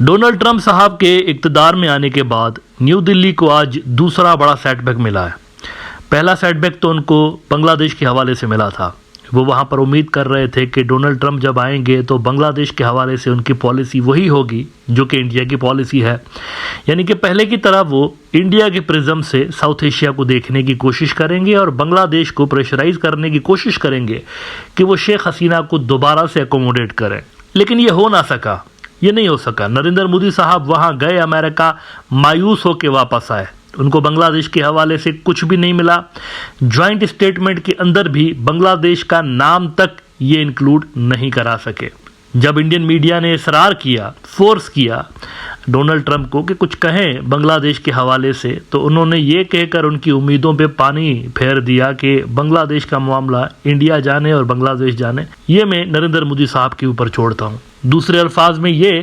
Donald Trump साहब के इक़्तिदार में आने के बाद न्यू दिल्ली को आज दूसरा बड़ा सेटबैक मिला है। पहला सेटबैक तो उनको बांग्लादेश के हवाले से मिला था। वो वहाँ पर उम्मीद कर रहे थे कि डोनाल्ड ट्रंप जब आएंगे तो बांग्लादेश के हवाले से उनकी पॉलिसी वही होगी जो कि इंडिया की पॉलिसी है, यानी कि पहले की तरह वो इंडिया के प्रिज्म से साउथ एशिया को देखने की कोशिश करेंगे और बांग्लादेश को प्रेशराइज करने की कोशिश करेंगे कि वो शेख हसीना को दोबारा से एकोमोडेट करें। लेकिन ये हो ना सका, ये नहीं हो सका। नरेंद्र मोदी साहब वहाँ गए अमेरिका, मायूस होकर वापस आए। उनको बांग्लादेश के हवाले से कुछ भी नहीं मिला। जॉइंट स्टेटमेंट के अंदर भी बांग्लादेश का नाम तक ये इंक्लूड नहीं करा सके। जब इंडियन मीडिया ने इसरार किया, फोर्स किया डोनाल्ड ट्रंप को कि कुछ कहें बांग्लादेश के हवाले से, तो उन्होंने ये कहकर उनकी उम्मीदों पे पानी फेर दिया कि बांग्लादेश का मामला इंडिया जाने और बांग्लादेश जाने, ये मैं नरेंद्र मोदी साहब के ऊपर छोड़ता हूँ। दूसरे अल्फाज में ये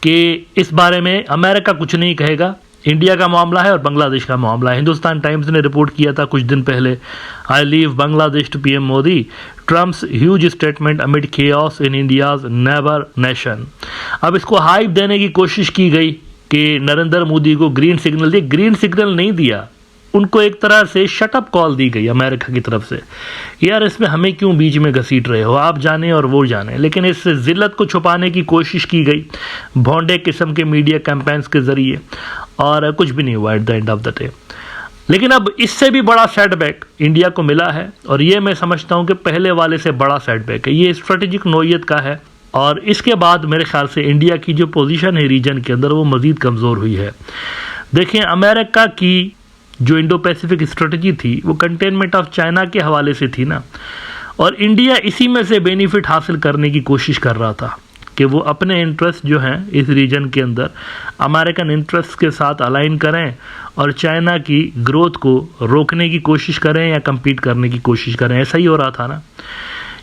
कि इस बारे में अमेरिका कुछ नहीं कहेगा, इंडिया का मामला है और बांग्लादेश का मामला है। हिंदुस्तान टाइम्स ने रिपोर्ट किया था कुछ दिन पहले, I leave Bangladesh to PM Modi, Trump's huge statement amid chaos in India's neighbour nation. अब इसको हाइप देने की कोशिश की गई कि नरेंद्र मोदी को ग्रीन सिग्नल दिया। ग्रीन सिग्नल नहीं दिया, उनको एक तरह से शटअप कॉल दी गई अमेरिका की तरफ से, यार इसमें हमें क्यों बीच में घसीट रहे हो, आप जाने और वो जाने। लेकिन इस जिल्लत को छुपाने की कोशिश की गई भोंडे किस्म के मीडिया कैंपेन्स के जरिए, और कुछ भी नहीं हुआ at the end of the day. लेकिन अब इससे भी बड़ा सेटबैक इंडिया को मिला है, और ये मैं समझता हूँ कि पहले वाले से बड़ा सेटबैक है। ये स्ट्रेटेजिक नोयत का है, और इसके बाद मेरे ख्याल से इंडिया की जो पोजीशन है रीजन के अंदर वो मज़ीद कमज़ोर हुई है। देखिए, अमेरिका की जो इंडो पैसिफिक स्ट्रेटजी थी वो कंटेनमेंट ऑफ चाइना के हवाले से थी ना, और इंडिया इसी में से बेनिफिट हासिल करने की कोशिश कर रहा था कि वो अपने इंटरेस्ट जो हैं इस रीजन के अंदर अमेरिकन इंटरेस्ट के साथ अलाइन करें और चाइना की ग्रोथ को रोकने की कोशिश करें या कम्पीट करने की कोशिश करें। ऐसा ही हो रहा था ना।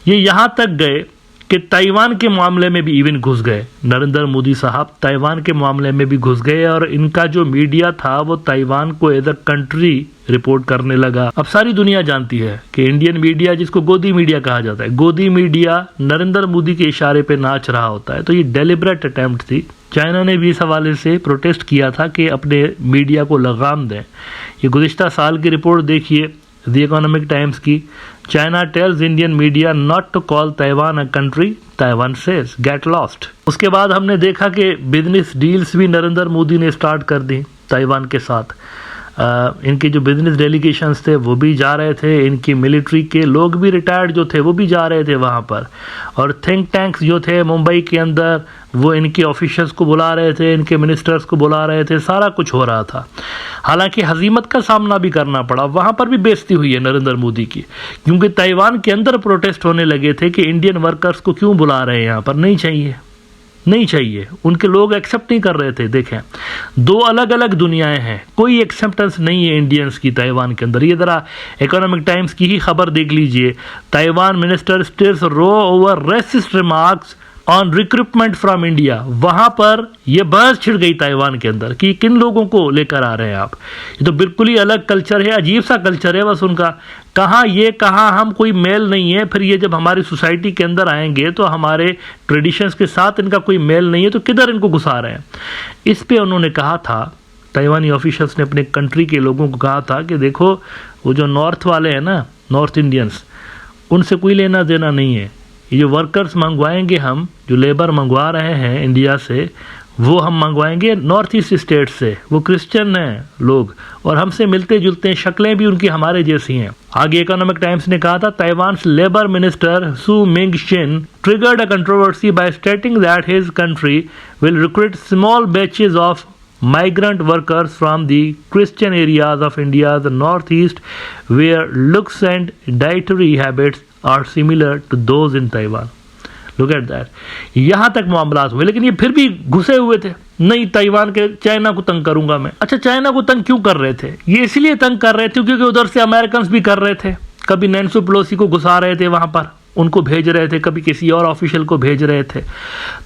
ये यहाँ तक गए कि ताइवान के मामले में भी इवन घुस गए। नरेंद्र मोदी साहब ताइवान के मामले में भी घुस गए, और इनका जो मीडिया था वो ताइवान को एज अ कंट्री रिपोर्ट करने लगा। अब सारी दुनिया जानती है कि इंडियन मीडिया, जिसको गोदी मीडिया कहा जाता है, गोदी मीडिया नरेंद्र मोदी के इशारे पे नाच रहा होता है। तो ये डेलिब्रेट अटेम्प्ट थी। चाइना ने भी इस हवाले से प्रोटेस्ट किया था कि अपने मीडिया को लगाम दें। ये गुज़िश्ता साल की रिपोर्ट देखिए द इकोनॉमिक टाइम्स की, China tells Indian media not to call Taiwan a country, Taiwan says get lost. उसके बाद हमने देखा कि बिजनेस डील्स भी नरेंद्र मोदी ने स्टार्ट कर दी ताइवान के साथ। इनके जो बिजनेस डेलीगेशंस थे वो भी जा रहे थे, इनकी मिलिट्री के लोग भी रिटायर्ड जो थे वो भी जा रहे थे वहाँ पर, और थिंक टैंक्स जो थे मुंबई के अंदर वो इनके ऑफिशियल्स को बुला रहे थे, इनके मिनिस्टर्स को बुला रहे थे, सारा कुछ हो रहा था। हालांकि हजीमत का सामना भी करना पड़ा, वहाँ पर भी बेइज्जती हुई है नरेंद्र मोदी की, क्योंकि ताइवान के अंदर प्रोटेस्ट होने लगे थे कि इंडियन वर्कर्स को क्यों बुला रहे हैं यहाँ पर, नहीं चाहिए, नहीं चाहिए। उनके लोग एक्सेप्ट नहीं कर रहे थे। देखें, दो अलग अलग दुनियाएं हैं, कोई एक्सेप्टेंस नहीं है इंडियंस की ताइवान के अंदर। ये जरा इकोनॉमिक टाइम्स की ही खबर देख लीजिए, Taiwan minister stills row over racist remarks on recruitment from India. वहां पर यह बहस छिड़ गई ताइवान के अंदर कि किन लोगों को लेकर आ रहे हैं आप। ये तो बिल्कुल ही अलग कल्चर है, अजीब सा कल्चर है बस उनका। कहाँ ये, कहाँ हम, कोई मेल नहीं है। फिर ये जब हमारी सोसाइटी के अंदर आएंगे तो हमारे ट्रेडिशंस के साथ इनका कोई मेल नहीं है, तो किधर इनको घुसा रहे हैं। इस पे उन्होंने कहा था, ताइवानी ऑफिशियल्स ने अपने कंट्री के लोगों को कहा था कि देखो, वो जो नॉर्थ वाले हैं ना, नॉर्थ इंडियंस, उनसे कोई लेना देना नहीं है। ये जो वर्कर्स मंगवाएंगे हम, जो लेबर मंगवा रहे हैं इंडिया से, वो हम मंगवाएंगे नॉर्थ ईस्ट स्टेट से। वो क्रिश्चियन हैं लोग और हमसे मिलते जुलते हैं, शक्लें भी उनकी हमारे जैसी हैं। आगे इकोनॉमिक टाइम्स ने कहा था, Taiwan's labour minister Su Ming Shin triggered a controversy by stating that his country will recruit small batches of migrant workers from the Christian areas of India's northeast where looks and dietary habits are similar to those in Taiwan. Look at that. यहाँ तक मामला हुए, लेकिन ये फिर भी घुसे हुए थे, नहीं ताइवान के, चाइना को तंग करूंगा मैं। अच्छा, चाइना को तंग क्यों कर रहे थे? ये इसलिए तंग कर रहे थे क्योंकि उधर से अमेरिकन भी कर रहे थे। कभी नैन्सी पेलोसी को घुसा रहे थे वहां पर, उनको भेज रहे थे, कभी किसी और ऑफिशियल को भेज रहे थे।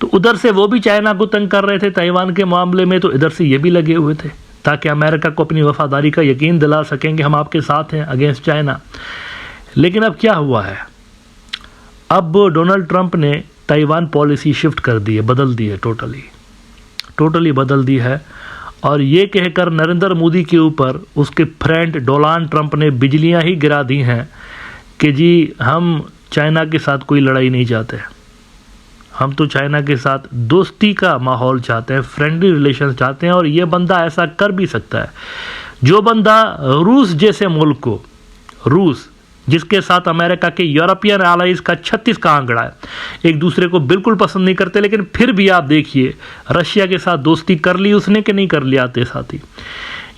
तो उधर से वो भी चाइना को तंग कर रहे थे ताइवान के मामले में, तो इधर से ये भी लगे हुए थे ताकि अमेरिका को अपनी वफादारी का यकीन दिला सकेंगे, हम आपके साथ हैं अगेंस्ट चाइना। लेकिन अब क्या हुआ है, अब डोनाल्ड ट्रंप ने ताइवान पॉलिसी शिफ्ट कर दी है, बदल दी है टोटली। टोटली बदल दी है। और ये कहकर नरेंद्र मोदी के ऊपर उसके फ्रेंड डोनाल्ड ट्रंप ने बिजलियां ही गिरा दी हैं कि जी हम चाइना के साथ कोई लड़ाई नहीं चाहते, हम तो चाइना के साथ दोस्ती का माहौल चाहते हैं, फ्रेंडली रिलेशन चाहते हैं। और ये बंदा ऐसा कर भी सकता है। जो बंदा रूस जैसे मुल्क को, रूस जिसके साथ अमेरिका के यूरोपियन एलाइज का 36 का आंकड़ा है, एक दूसरे को बिल्कुल पसंद नहीं करते, लेकिन फिर भी आप देखिए रशिया के साथ दोस्ती कर ली उसने कि नहीं कर लिया। आते साथ ही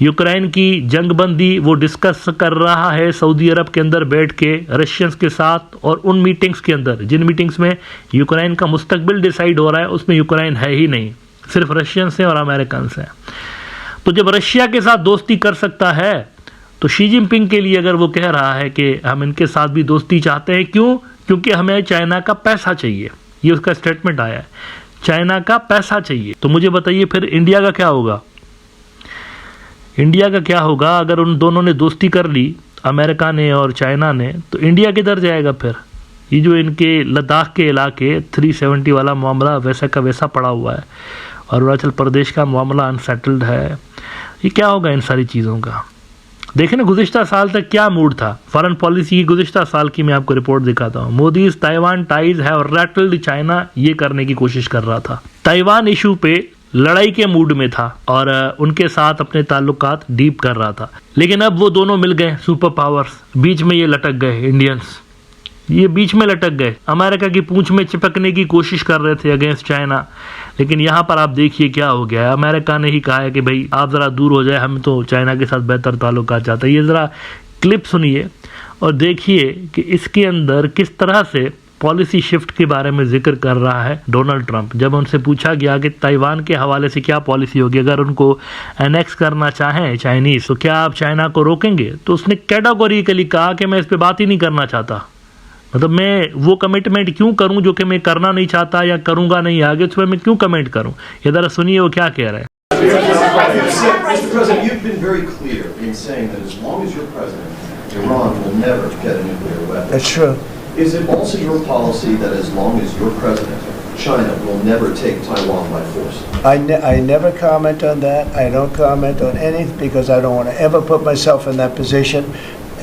यूक्रेन की जंगबंदी वो डिस्कस कर रहा है सऊदी अरब के अंदर बैठ के रशियंस के साथ। और उन मीटिंग्स के अंदर, जिन मीटिंग्स में यूक्रेन का मुस्तकबिल डिसाइड हो रहा है, उसमें यूक्रेन है ही नहीं, सिर्फ रशियंस हैं और अमेरिकन हैं। तो जब रशिया के साथ दोस्ती कर सकता है तो शी जिनपिंग के लिए अगर वो कह रहा है कि हम इनके साथ भी दोस्ती चाहते हैं, क्यों? क्योंकि हमें चाइना का पैसा चाहिए, ये उसका स्टेटमेंट आया है, चाइना का पैसा चाहिए। तो मुझे बताइए फिर इंडिया का क्या होगा? इंडिया का क्या होगा अगर उन दोनों ने दोस्ती कर ली, अमेरिका ने और चाइना ने, तो इंडिया किधर जाएगा फिर? ये जो इनके लद्दाख के इलाके 370 वाला मामला वैसा का वैसा पड़ा हुआ है, और अरुणाचल प्रदेश का मामला अनसेटल्ड है। ये क्या होगा इन सारी चीज़ों का? देखें ना गुज़िश्ता साल तक क्या मूड था फॉरेन पॉलिसी की। गुज़िश्ता साल की मैं आपको रिपोर्ट दिखाता हूँ। मोदी ताइवान टाइज है और रैटल्ड चाइना, ये करने की कोशिश कर रहा था। ताइवान इशू पे लड़ाई के मूड में था और उनके साथ अपने ताल्लुकात डीप कर रहा था। लेकिन अब वो दोनों मिल गए सुपर पावर्स, बीच में ये लटक गए इंडियंस, ये बीच में लटक गए, अमेरिका की पूंछ में चिपकने की कोशिश कर रहे थे अगेंस्ट चाइना। लेकिन यहाँ पर आप देखिए क्या हो गया है। अमेरिका ने ही कहा है कि भाई आप ज़रा दूर हो जाए, हम तो चाइना के साथ बेहतर ताल्लुकात चाहते हैं। ये ज़रा क्लिप सुनिए और देखिए कि इसके अंदर किस तरह से पॉलिसी शिफ्ट के बारे में जिक्र कर रहा है डोनाल्ड ट्रंप। जब उनसे पूछा गया कि ताइवान के हवाले से क्या पॉलिसी होगी, अगर उनको एनेक्स करना चाहें चाइनीज़, तो क्या आप चाइना को रोकेंगे? तो उसने कैटेगोरिकली कहा कि मैं इस पर बात ही नहीं करना चाहता। मतलब मैं वो कमिटमेंट क्यों करूं जो कि मैं करना नहीं चाहता या करूंगा नहीं आगे, उस पर मैं क्यों कमेंट करूं? ये जरा सुनिए वो क्या कह रहे हैं। Mr. President, you've been very clear in saying that as long as you're president, Iran will never get a nuclear weapon. That's true. Is it also your policy that as long as you're president, China will never take Taiwan by force? I never comment on that. I don't comment on anything because I don't want to ever put myself in that position.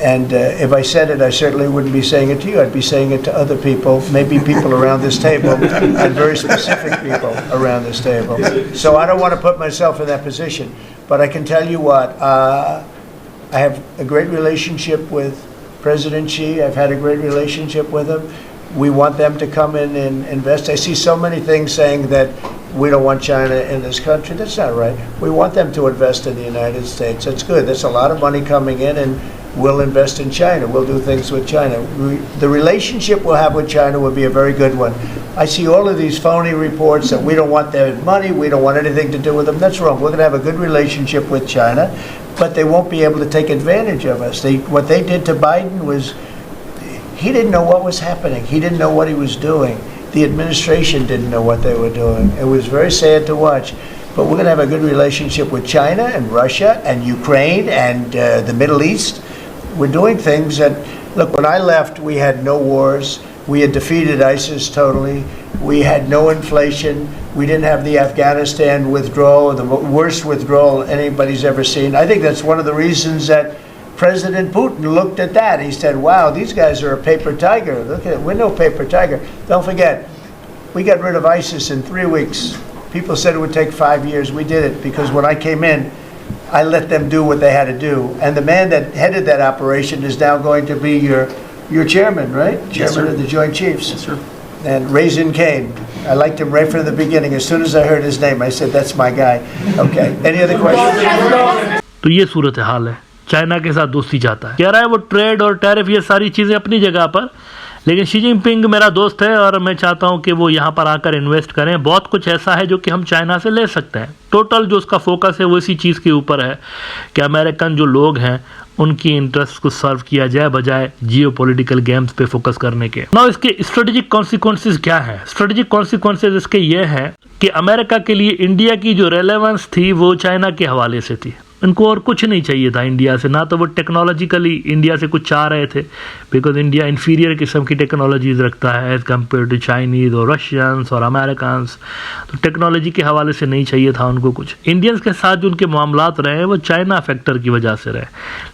And if I said it, I certainly wouldn't be saying it to you. I'd be saying it to other people, maybe people around this table, and very specific people around this table. So I don't want to put myself in that position. But I can tell you what, I have a great relationship with President Xi. I've had a great relationship with him. We want them to come in and invest. I see so many things saying that we don't want China in this country. That's not right. We want them to invest in the United States. That's good. That's a lot of money coming in, and we'll invest in China. We'll do things with China. The relationship we'll have with China will be a very good one. I see all of these phony reports that we don't want their money, we don't want anything to do with them. That's wrong. We're going to have a good relationship with China, but they won't be able to take advantage of us. What they did to Biden was, he didn't know what was happening. He didn't know what he was doing. The administration didn't know what they were doing. It was very sad to watch. But we're going to have a good relationship with China and Russia and Ukraine and the Middle East. We're doing things that, look, when I left, we had no wars. We had defeated ISIS totally. We had no inflation. We didn't have the Afghanistan withdrawal, the worst withdrawal anybody's ever seen. I think that's one of the reasons that President Putin looked at that. He said, wow, these guys are a paper tiger. Look at it. We're no paper tiger. Don't forget, we got rid of ISIS in 3 weeks. People said it would take 5 years. We did it because when I came in, I let them do what they had to do. And the man that headed that operation is now going to be your chairman, right? Yes, Chairman sir. of the Joint Chiefs. Yes, sir. And Raisin Kane. I liked him right from the beginning. As soon as I heard his name, I said, that's my guy. Okay. Any other questions? तो ये सूरत हाल है। China के साथ दोस्ती चाहता है, कह रहा है वो ट्रेड और टैरिफ ये सारी चीज़ें अपनी जगह पर, लेकिन शी जिनपिंग मेरा दोस्त है और मैं चाहता हूं कि वो यहाँ पर आकर इन्वेस्ट करें। बहुत कुछ ऐसा है जो कि हम चाइना से ले सकते हैं। टोटल जो उसका फोकस है वो इसी चीज़ के ऊपर है कि अमेरिकन जो लोग हैं उनकी इंटरेस्ट को सर्व किया जाए बजाय जियोपॉलिटिकल गेम्स पे फोकस करने के। ना इसके स्ट्रेटेजिक कॉन्सिक्वेंसेस क्या है? स्ट्रेटेजिक कॉन्सिक्वेंसेस इसके ये हैं कि अमेरिका के लिए इंडिया की जो रेलेवेंस थी वो चाइना के हवाले से थी। उनको और कुछ नहीं चाहिए था इंडिया से, ना तो वो टेक्नोलॉजिकली इंडिया से कुछ चाह रहे थे, बिकॉज इंडिया इन्फीरियर किस्म की टेक्नोलॉजीज रखता है एज कम्पेयर टू चाइनीज़ और रशियंस और अमेरिकन्स। तो टेक्नोलॉजी के हवाले से नहीं चाहिए था उनको कुछ। इंडियंस के साथ जो उनके मामलात रहे हैं वो चाइना फैक्टर की वजह से रहे।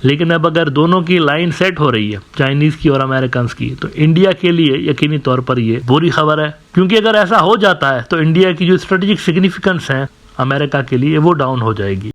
लेकिन अब अगर दोनों की लाइन सेट हो रही है, चाइनीज़ की और अमेरिकन्स की, तो इंडिया के लिए यकीनी तौर पर ये बुरी खबर है, क्योंकि अगर ऐसा हो जाता है तो इंडिया की जो स्ट्रेटेजिक सिग्निफिकेंस है अमेरिका के लिए वो डाउन हो जाएगी।